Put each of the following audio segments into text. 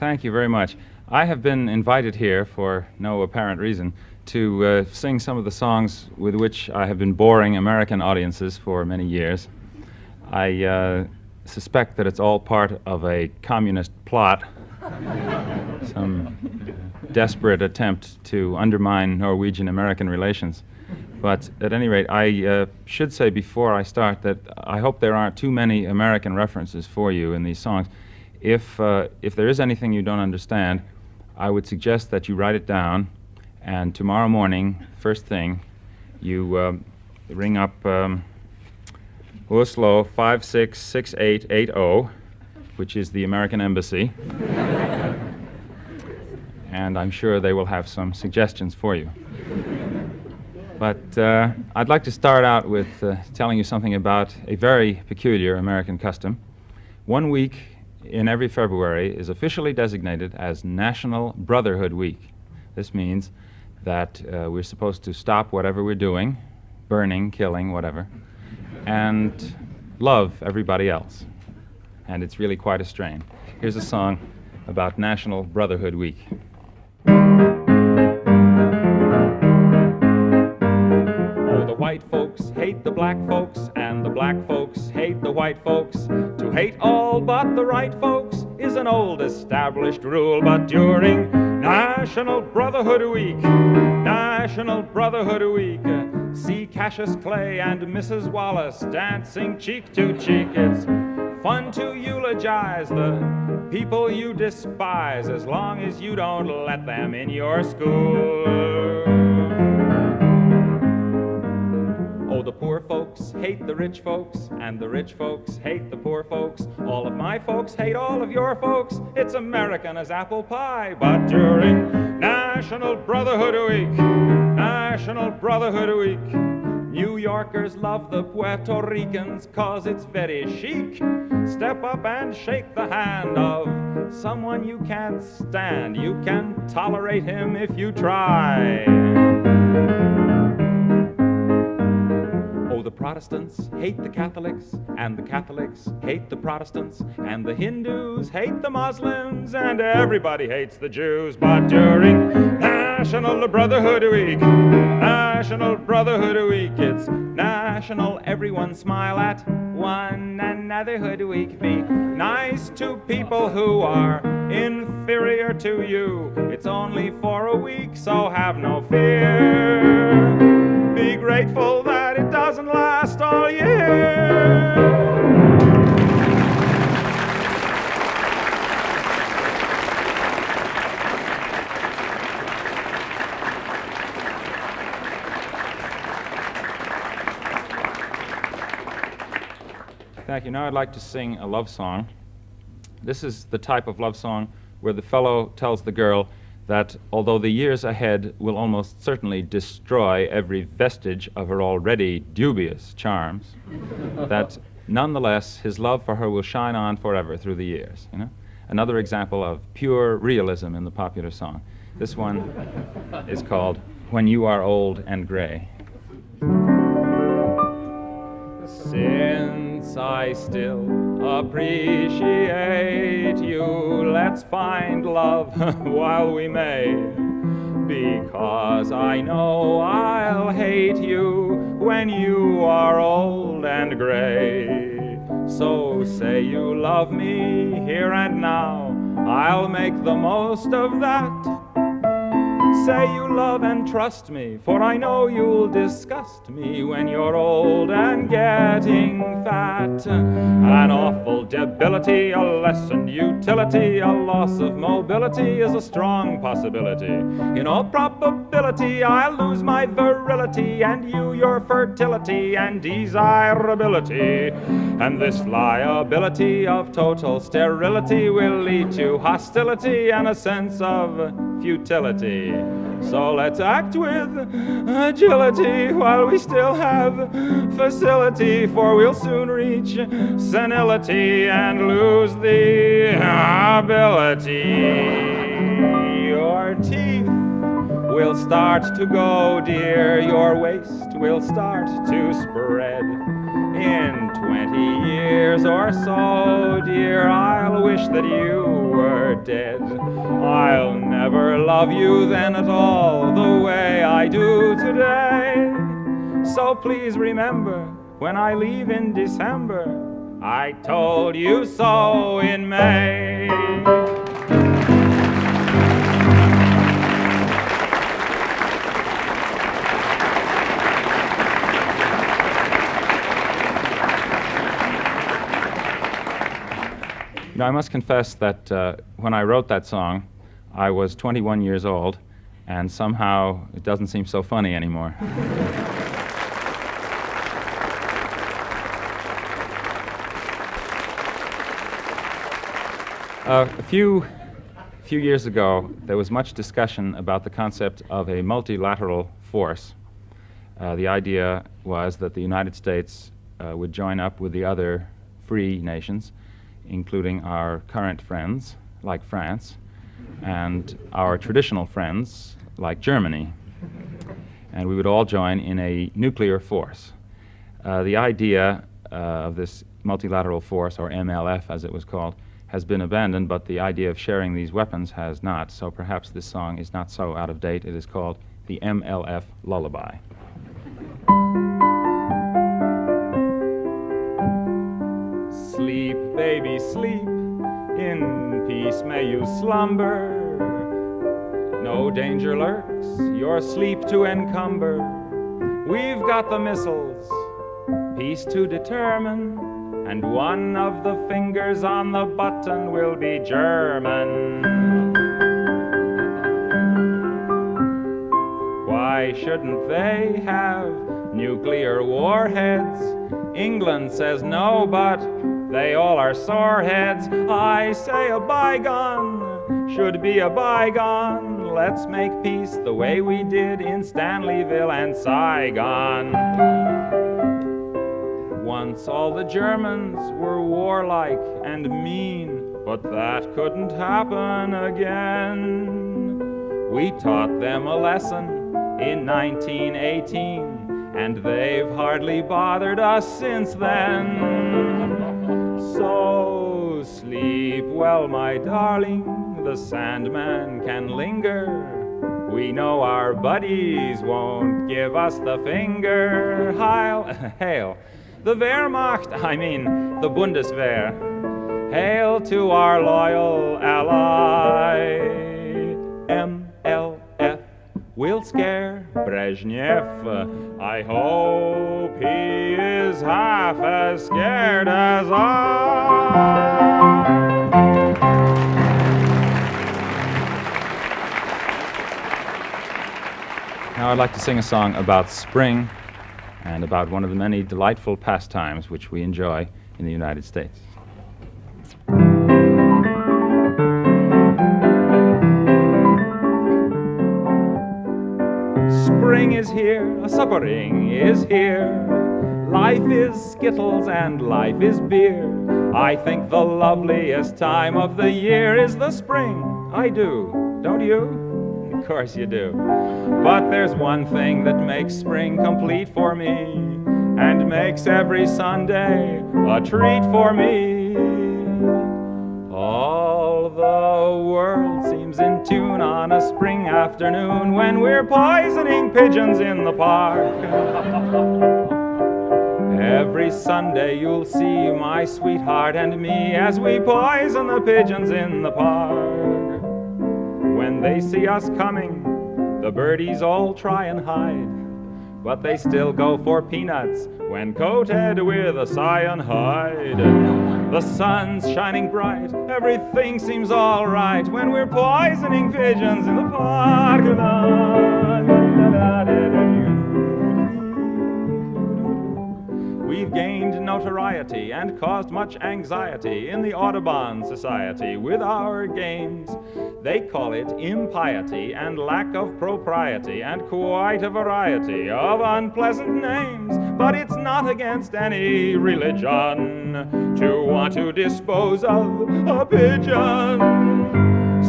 Thank you very much. I have been invited here for no apparent reason to sing some of the songs with which I have been boring American audiences for many years. I suspect that it's all part of a communist plot, some desperate attempt to undermine Norwegian-American relations. But at any rate, I should say before I start that I hope there aren't too many American references for you in these songs. If there is anything you don't understand, I would suggest that you write it down, and tomorrow morning, first thing, you ring up Oslo 566880, which is the American Embassy, and I'm sure they will have some suggestions for you. But I'd like to start out with telling you something about a very peculiar American custom. 1 week in every February is officially designated as National Brotherhood Week. This means that we're supposed to stop whatever we're doing, burning, killing, whatever, and love everybody else. And it's really quite a strain. Here's a song about National Brotherhood Week. The white folks hate the black folks, and the black folks hate the white folks. To hate all but the right folks is an old established rule, but during National Brotherhood Week, National Brotherhood Week, see Cassius Clay and Mrs. Wallace dancing cheek to cheek. It's fun to eulogize the people you despise, as long as you don't let them in your school. Oh, the poor folks hate the rich folks, and the rich folks hate the poor folks. All of my folks hate all of your folks. It's American as apple pie. But during National Brotherhood Week, National Brotherhood Week, New Yorkers love the Puerto Ricans 'cause it's very chic. Step up and shake the hand of someone you can't stand. You can tolerate him if you try. The Protestants hate the Catholics, and the Catholics hate the Protestants, and the Hindus hate the Muslims, and everybody hates the Jews. But during National Brotherhood Week, National Brotherhood Week, it's national everyone smile at one another hood week. Be nice to people who are inferior to you. It's only for a week, so have no fear. Be grateful that it doesn't last all year. Thank you. Now I'd like to sing a love song. This is the type of love song where the fellow tells the girl that although the years ahead will almost certainly destroy every vestige of her already dubious charms, that nonetheless his love for her will shine on forever through the years. You know? Another example of pure realism in the popular song. This one is called When You Are Old and Gray. Since I still appreciate you, let's find love while we may, because I know I'll hate you when you are old and gray. So say you love me here and now, I'll make the most of that. Say you love and trust me, for I know you'll disgust me when you're old and getting fat. An awful debility, a lessened utility, a loss of mobility is a strong possibility. In all probability, I'll lose my virility, and you your fertility and desirability. And this liability of total sterility will lead to hostility and a sense of futility. So let's act with agility while we still have facility, for we'll soon reach senility and lose the ability. Your teeth will start to go, dear, your waist will start to spread. In 20 years or so, dear, I'll wish that you were dead. I'll never love you then at all the way I do today. So please remember, when I leave in December, I told you so in May. Now, I must confess that when I wrote that song, I was 21 years old, and somehow it doesn't seem so funny anymore. A few years ago, there was much discussion about the concept of a multilateral force. The idea was that the United States would join up with the other free nations, including our current friends, like France, and our traditional friends, like Germany. And we would all join in a nuclear force. The idea of this multilateral force, or MLF as it was called, has been abandoned, but the idea of sharing these weapons has not. So perhaps this song is not so out of date. It is called the MLF Lullaby. Sleep, baby, sleep, in peace may you slumber. No danger lurks, your sleep to encumber. We've got the missiles, peace to determine, and one of the fingers on the button will be German. Why shouldn't they have nuclear warheads? England says no, but they all are soreheads. I say a bygone should be a bygone. Let's make peace the way we did in Stanleyville and Saigon. Once all the Germans were warlike and mean, but that couldn't happen again. We taught them a lesson in 1918, and they've hardly bothered us since then. So sleep well, my darling, the Sandman can linger. We know our buddies won't give us the finger. Hail the Wehrmacht, I mean the Bundeswehr. Hail to our loyal ally. MLF will scare Brezhnev. I hope he is half as scared as I. Now I'd like to sing a song about spring and about one of the many delightful pastimes which we enjoy in the United States. Spring is here, spring is here. Life is skittles and life is beer. I think the loveliest time of the year is the spring. I do, don't you? Of course you do. But there's one thing that makes spring complete for me, and makes every Sunday a treat for me. All the world seems in tune on a spring afternoon when we're poisoning pigeons in the park. Every Sunday you'll see my sweetheart and me as we poison the pigeons in the park. When they see us coming, the birdies all try and hide, but they still go for peanuts when coated with a cyanide. The sun's shining bright, everything seems all right when we're poisoning pigeons in the park. We've gained notoriety and caused much anxiety in the Audubon Society with our games. They call it impiety and lack of propriety and quite a variety of unpleasant names. But it's not against any religion to want to dispose of a pigeon.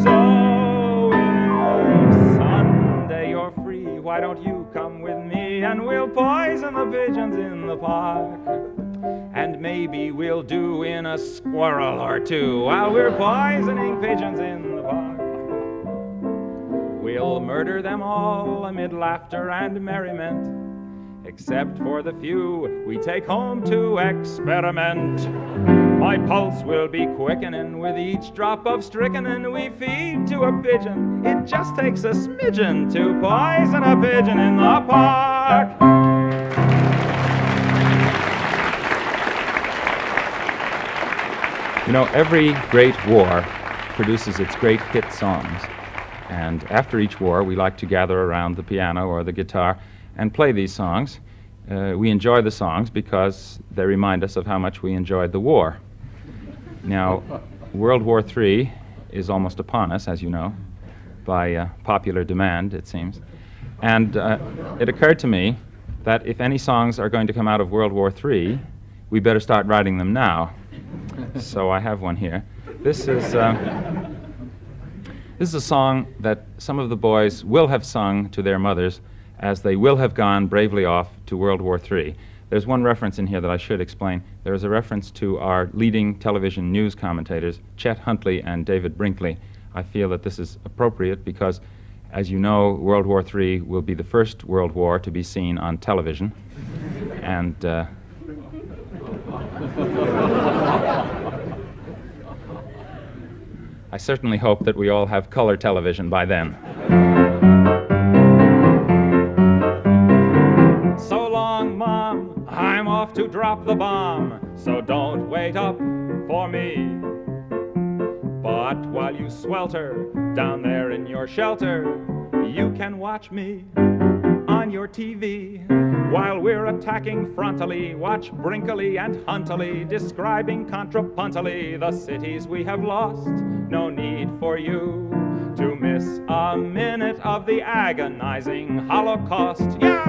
So if Sunday you're free, why don't you come with me and we'll poison the pigeons in the park? and maybe we'll do in a squirrel or two while we're poisoning pigeons in the park. We'll murder them all amid laughter and merriment, except for the few we take home to experiment. My pulse will be quickening with each drop of strychnine we feed to a pigeon. It just takes a smidgen to poison a pigeon in the park. You know, every great war produces its great hit songs. And after each war, we like to gather around the piano or the guitar and play these songs. We enjoy the songs because they remind us of how much we enjoyed the war. Now, World War III is almost upon us, as you know, by popular demand, it seems. And it occurred to me that if any songs are going to come out of World War III, we better start writing them now. So I have one here. This is a song that some of the boys will have sung to their mothers as they will have gone bravely off to World War III. There's one reference in here that I should explain. There is a reference to our leading television news commentators, Chet Huntley and David Brinkley. I feel that this is appropriate because, as you know, World War III will be the first world war to be seen on television. And I certainly hope that we all have color television by then. So long, Mom, I'm off to drop the bomb, so don't wait up for me. But while you swelter down there in your shelter, you can watch me on your TV. While we're attacking frontally, watch Brinkley and Huntley describing contrapuntally the cities we have lost. No need for you to miss a minute of the agonizing Holocaust. Yeah!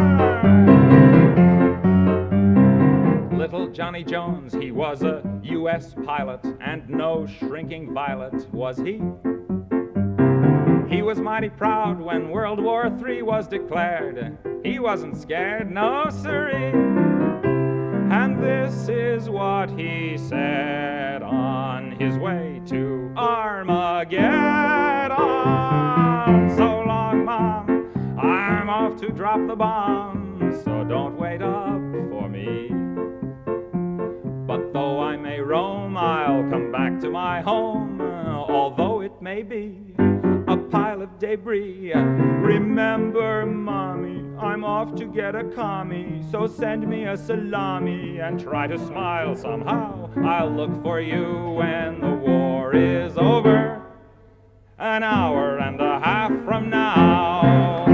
Little Johnny Jones, he was a U.S. pilot, and no shrinking violet was he. He was mighty proud when World War III was declared. He wasn't scared, no siree. And this is what he said on his way to Armageddon. So long, Mom, I'm off to drop the bomb, so don't wait up for me. But though I may roam, I'll come back to my home, although it may be a pile of debris. Remember, Mommy, I'm off to get a commie, so send me a salami and try to smile somehow. I'll look for you when the war is over, an hour and a half from now.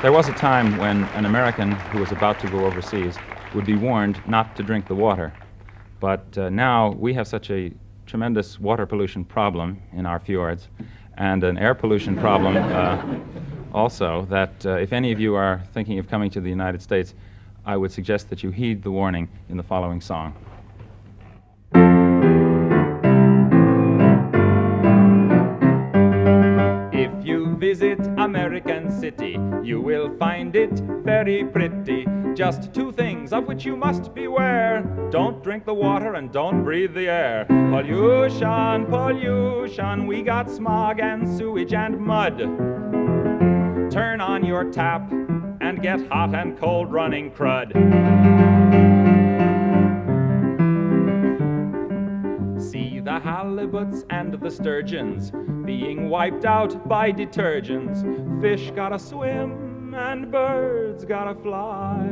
There was a time when an American who was about to go overseas would be warned not to drink the water. But now we have such a tremendous water pollution problem in our fjords and an air pollution problem also that if any of you are thinking of coming to the United States, I would suggest that you heed the warning in the following song. If you visit American City, you will find it very pretty. Just two things of which you must beware. Don't drink the water and don't breathe the air. Pollution, pollution, we got smog and sewage and mud. Turn on your tap and get hot and cold running crud. See the halibuts and the sturgeons being wiped out by detergents. Fish gotta swim and birds gotta fly,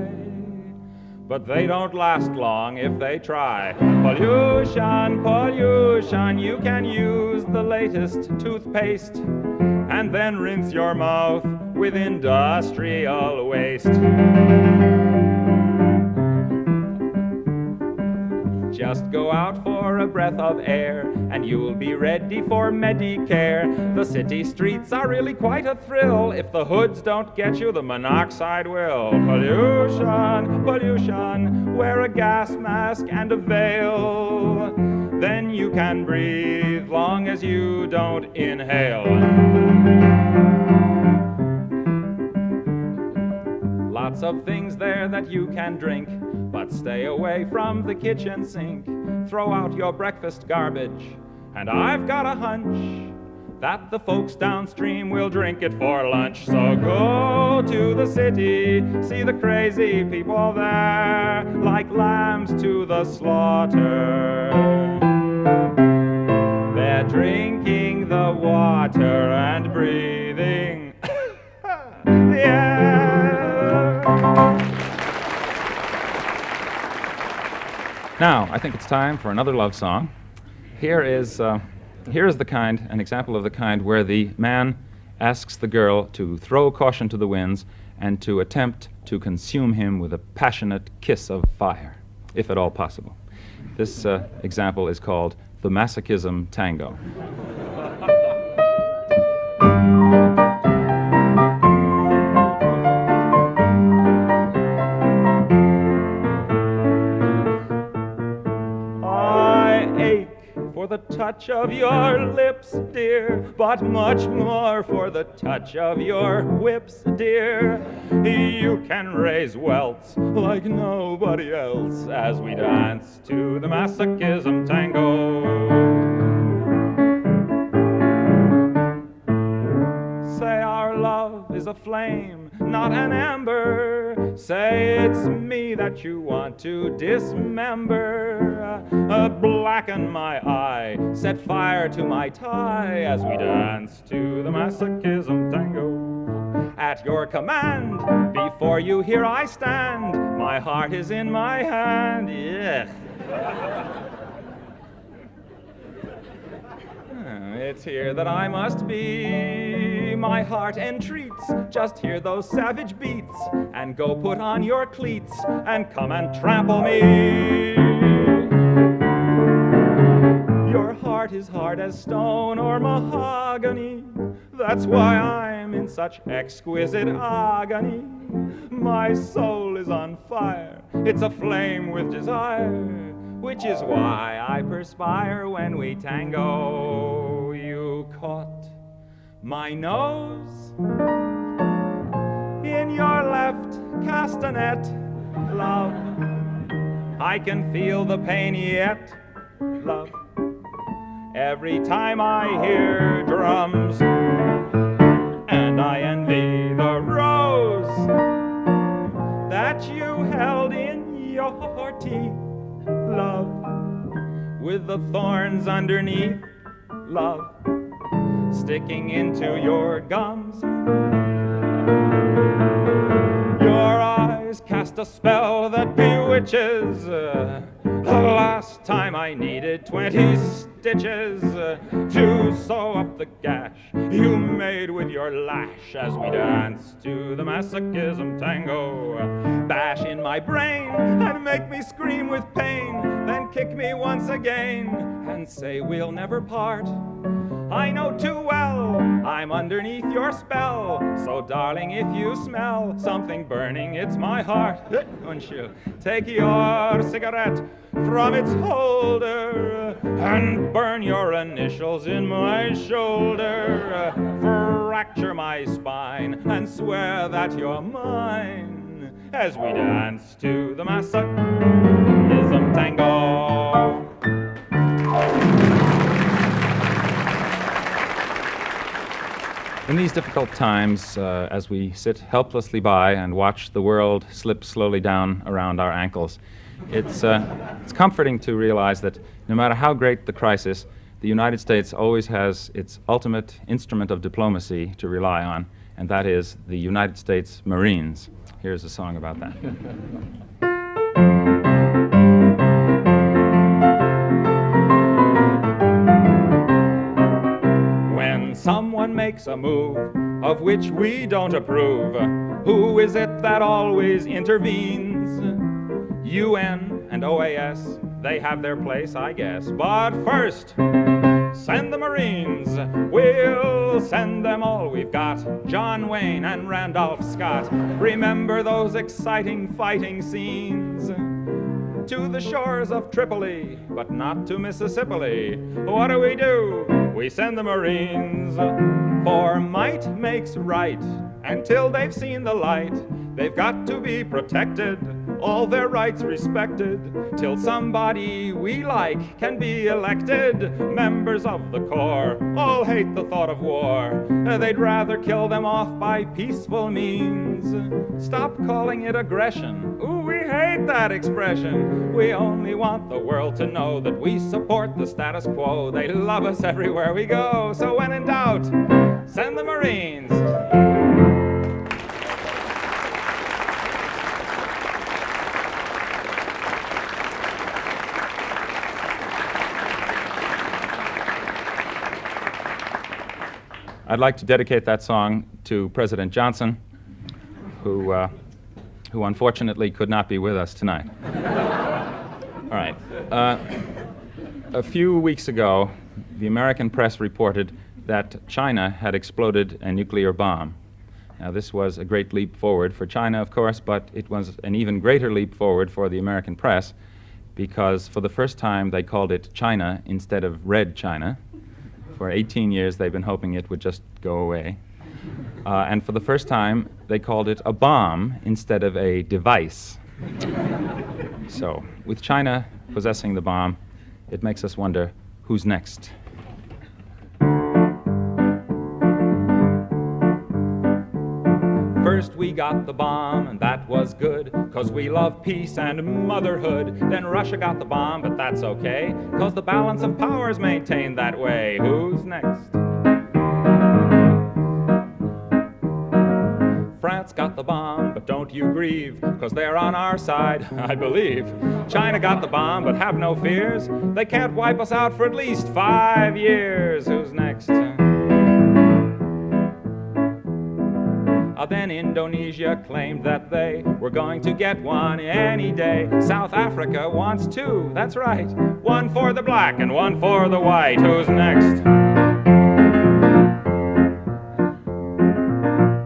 but they don't last long if they try. Pollution, pollution, you can use the latest toothpaste and then rinse your mouth with industrial waste. Just go out for a breath of air and you'll be ready for Medicare. The city streets are really quite a thrill. If the hoods don't get you, the monoxide will. Pollution, pollution, wear a gas mask and a veil. Then you can breathe long as you don't inhale. Lots of things there that you can drink, but stay away from the kitchen sink. Throw out your breakfast garbage, and I've got a hunch that the folks downstream will drink it for lunch. So go to the city, see the crazy people there, like lambs to the slaughter. They're drinking the water and breathing the air. Now, I think it's time for another love song. Here is an example of the kind where the man asks the girl to throw caution to the winds and to attempt to consume him with a passionate kiss of fire, if at all possible. This example is called the Masochism Tango. The touch of your lips, dear, but much more for the touch of your whips, dear. You can raise welts like nobody else as we dance to the Masochism Tango. Say our love is a flame, not an ember. Say it's me that you want to dismember. Blacken my eye, set fire to my tie as we dance to the Masochism Tango. At your command, before you here I stand. My heart is in my hand. Yeah. It's here that I must be. My heart entreats. Just hear those savage beats, and go put on your cleats and come and trample me. Your heart is hard as stone or mahogany. That's why I'm in such exquisite agony. My soul is on fire. It's aflame with desire, which is why I perspire when we tango. You caught my nose in your left castanet, love. I can feel the pain yet, love, every time I hear drums. And I envy the rose that you held in your teeth, love, with the thorns underneath, love, sticking into your gums. Your eyes cast a spell that bewitches. The last time I needed 20 stitches to sew up the gash you made with your lash as we danced to the Masochism Tango. Bash in my brain and make me scream with pain, then kick me once again and say we'll never part. I know too well I'm underneath your spell, so darling, if you smell something burning, it's my heart. Won't you take your cigarette from its holder and burn your initials in my shoulder, fracture my spine and swear that you're mine as we dance to the Masochism Tango. In these difficult times, as we sit helplessly by and watch the world slip slowly down around our ankles, it's comforting to realize that no matter how great the crisis, the United States always has its ultimate instrument of diplomacy to rely on, and that is the United States Marines. Here's a song about that. Someone makes a move of which we don't approve. Who is it that always intervenes? UN and OAS, they have their place, I guess. But first, send the Marines. We'll send them all we've got. John Wayne and Randolph Scott. Remember those exciting fighting scenes? To the shores of Tripoli, but not to Mississippi. What do? We send the Marines. For might makes right, Until they've seen the light, they've got to be protected, all their rights respected, till somebody we like can be elected. Members of the Corps all hate the thought of war. They'd rather kill them off by peaceful means. Stop calling it aggression. Ooh, we hate that expression. We only want the world to know that we support the status quo. They love us everywhere we go. So when in doubt, send the Marines. I'd like to dedicate that song to President Johnson, who unfortunately could not be with us tonight. All right. A few weeks ago, the American press reported that China had exploded a nuclear bomb. Now, this was a great leap forward for China, of course, but it was an even greater leap forward for the American press, because for the first time they called it China instead of Red China. For 18 years, they've been hoping it would just go away. And for the first time, they called it a bomb instead of a device. So, with China possessing the bomb, it makes us wonder, who's next? First we got the bomb, and that was good, 'cause we love peace and motherhood. Then Russia got the bomb, but that's okay, 'cause the balance of power's maintained that way. Who's next? France got the bomb, but don't you grieve, 'cause they're on our side, I believe. China got the bomb, but have no fears, they can't wipe us out for at least 5 years. Who's next? Then Indonesia claimed that they were going to get one any day. South Africa wants 2, that's right. 1 for the black and 1 for the white. Who's next?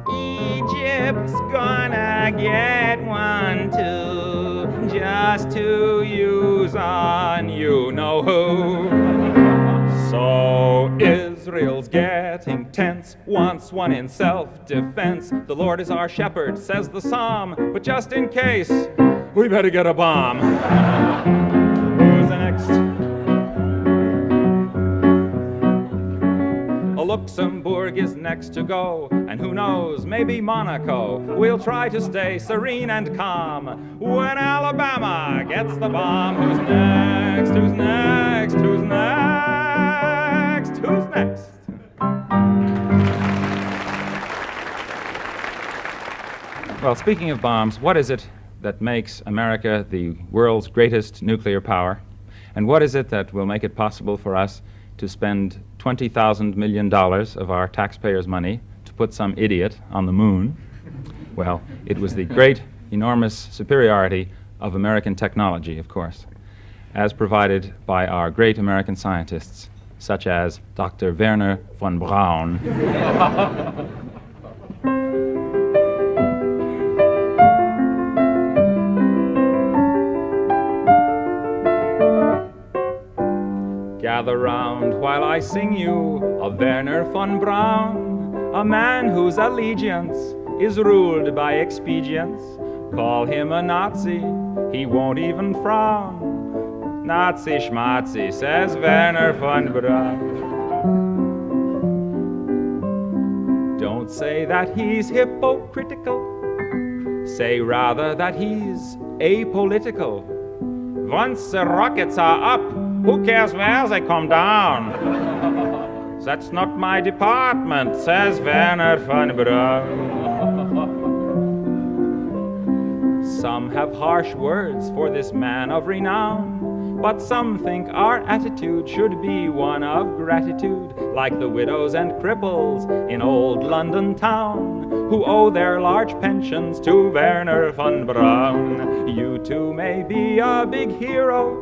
Egypt's gonna get one too, just to use on you-know-who. So Israel's getting tense, wants one in self-defense. The Lord is our shepherd, says the psalm, but just in case, we better get a bomb. Who's next? Luxembourg is next to go, and who knows, maybe Monaco. We'll try to stay serene and calm when Alabama gets the bomb. Who's next? Who's next? Who's next? Who's next? Well, speaking of bombs, what is it that makes America the world's greatest nuclear power? And what is it that will make it possible for us to spend $20,000 million of our taxpayers' money to put some idiot on the moon? Well, it was the great, enormous superiority of American technology, of course, as provided by our great American scientists, such as Dr. Wernher von Braun. Gather round while I sing you of Wernher von Braun, a man whose allegiance is ruled by expedience. Call him a Nazi, he won't even frown. Nazi schmazi, says Wernher von Braun. Don't say that he's hypocritical, say rather that he's apolitical. Once the rockets are up, who cares where they come down? That's not my department, says Wernher von Braun. Some have harsh words for this man of renown, but some think our attitude should be one of gratitude, like the widows and cripples in old London town, who owe their large pensions to Wernher von Braun. You too may be a big hero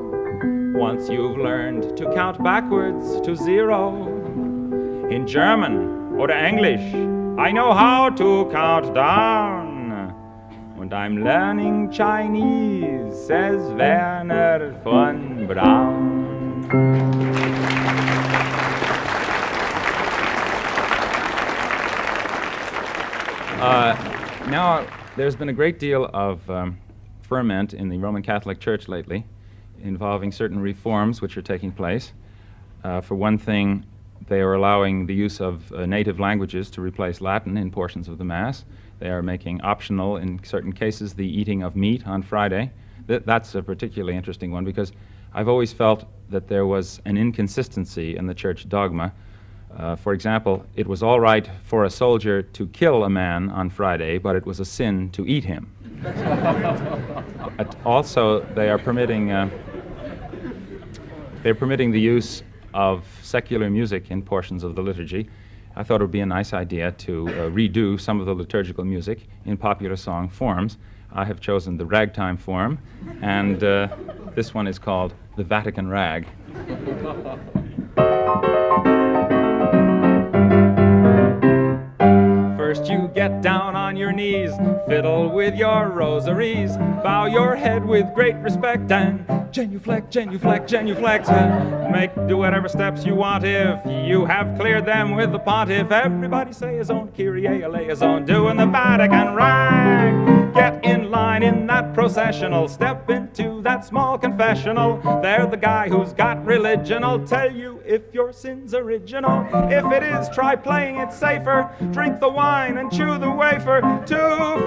once you've learned to count backwards to 0. In German or English, I know how to count down. And I'm learning Chinese, says Wernher von Braun. Now, there's been a great deal of ferment in the Roman Catholic Church lately involving certain reforms which are taking place. For one thing, they are allowing the use of native languages to replace Latin in portions of the Mass. They are making optional, in certain cases, the eating of meat on Friday. That's a particularly interesting one because I've always felt that there was an inconsistency in the church dogma. For example, it was all right for a soldier to kill a man on Friday, but it was a sin to eat him. Also, they are permitting the use of secular music in portions of the liturgy. I thought it would be a nice idea to redo some of the liturgical music in popular song forms. I have chosen the ragtime form, and this one is called the Vatican Rag. First you get down on your knees, fiddle with your rosaries, bow your head with great respect and genuflect, genuflect, genuflect. Do whatever steps you want if you have cleared them with the pontiff. Everybody say his own Kyrie eleison, doing the Vatican Rag. Get in line in that processional, step into that small confessional. There the guy who's got religion'll tell you if your sin's original. If it is, try playing it safer. Drink the wine and chew the wafer. 2,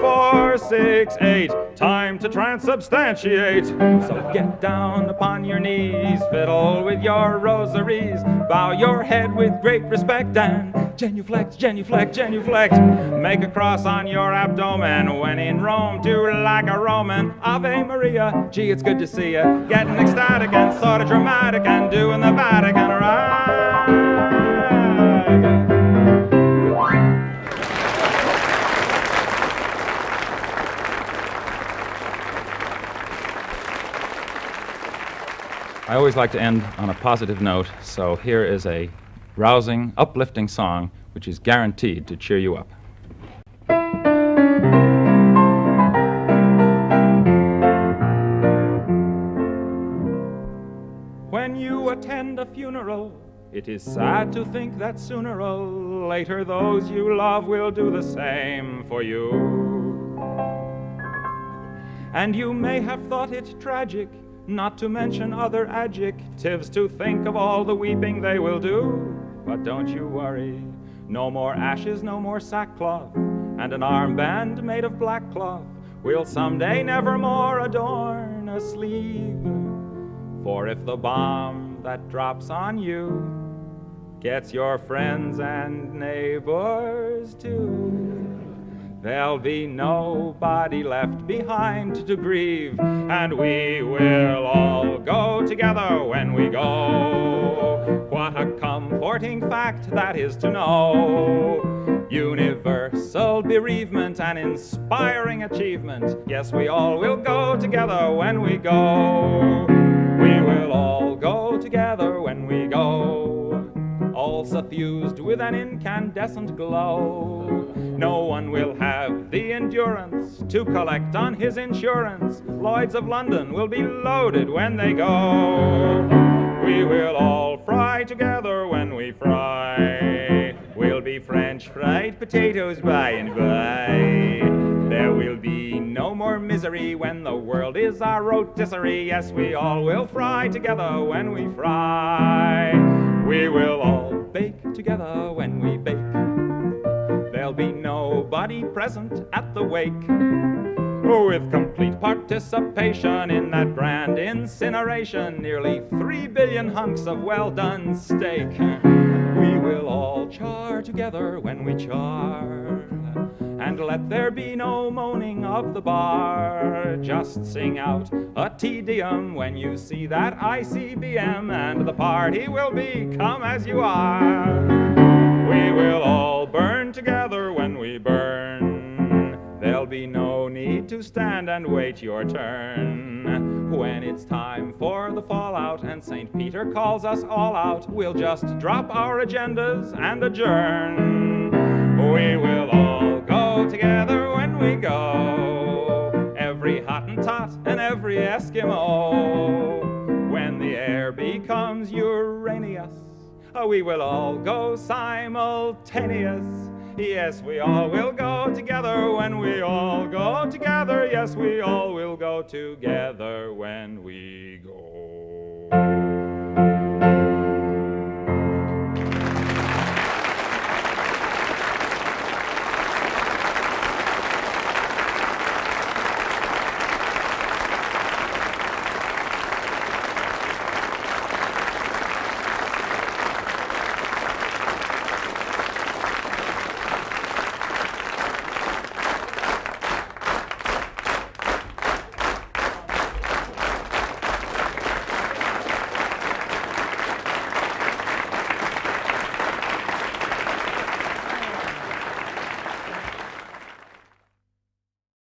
4, 6, 8. Time to transubstantiate. So get down upon your knees, fiddle with your rosaries, bow your head with great respect and genuflect, genuflect, genuflect. Make a cross on your abdomen. When in Rome, do like a Roman. Ave Maria, gee, it's good to see ya. Getting ecstatic and sort of dramatic and doing the Vatican Rag. I always like to end on a positive note, so here is a rousing, uplifting song which is guaranteed to cheer you up. When you attend a funeral, it is sad to think that sooner or later those you love will do the same for you. And you may have thought it tragic, not to mention other adjectives, to think of all the weeping they will do. But don't you worry, no more ashes, no more sackcloth, and an armband made of black cloth will someday nevermore adorn a sleeve. For if the bomb that drops on you gets your friends and neighbors too, there'll be nobody left behind to grieve, and we will all go together when we go. What a comforting fact that is to know. Universal bereavement, an inspiring achievement. Yes, we all will go together when we go. We will all go together when we go, all suffused with an incandescent glow. No one will have the endurance to collect on his insurance. Lloyds of London will be loaded when they go. We will all fry together when we fry. We'll be French fried potatoes by and by. There will be no more misery when the world is our rotisserie. Yes, we all will fry together when we fry. We will all bake together when we bake. There'll be nobody present at the wake. With complete participation in that grand incineration, nearly 3 billion hunks of well-done steak. We will all char together when we char, and let there be no moaning of the bar. Just sing out a Te Deum when you see that ICBM, and the party will be come as you are. We will all burn together when we burn. There'll be no need to stand and wait your turn. When it's time for the fallout and St. Peter calls us all out, we'll just drop our agendas and adjourn. We will all go together when we go, every Hottentot and every Eskimo. When the air becomes Uranus, we will all go simultaneous. Yes, we all will go together when we all go together. Yes, we all will go together when we go.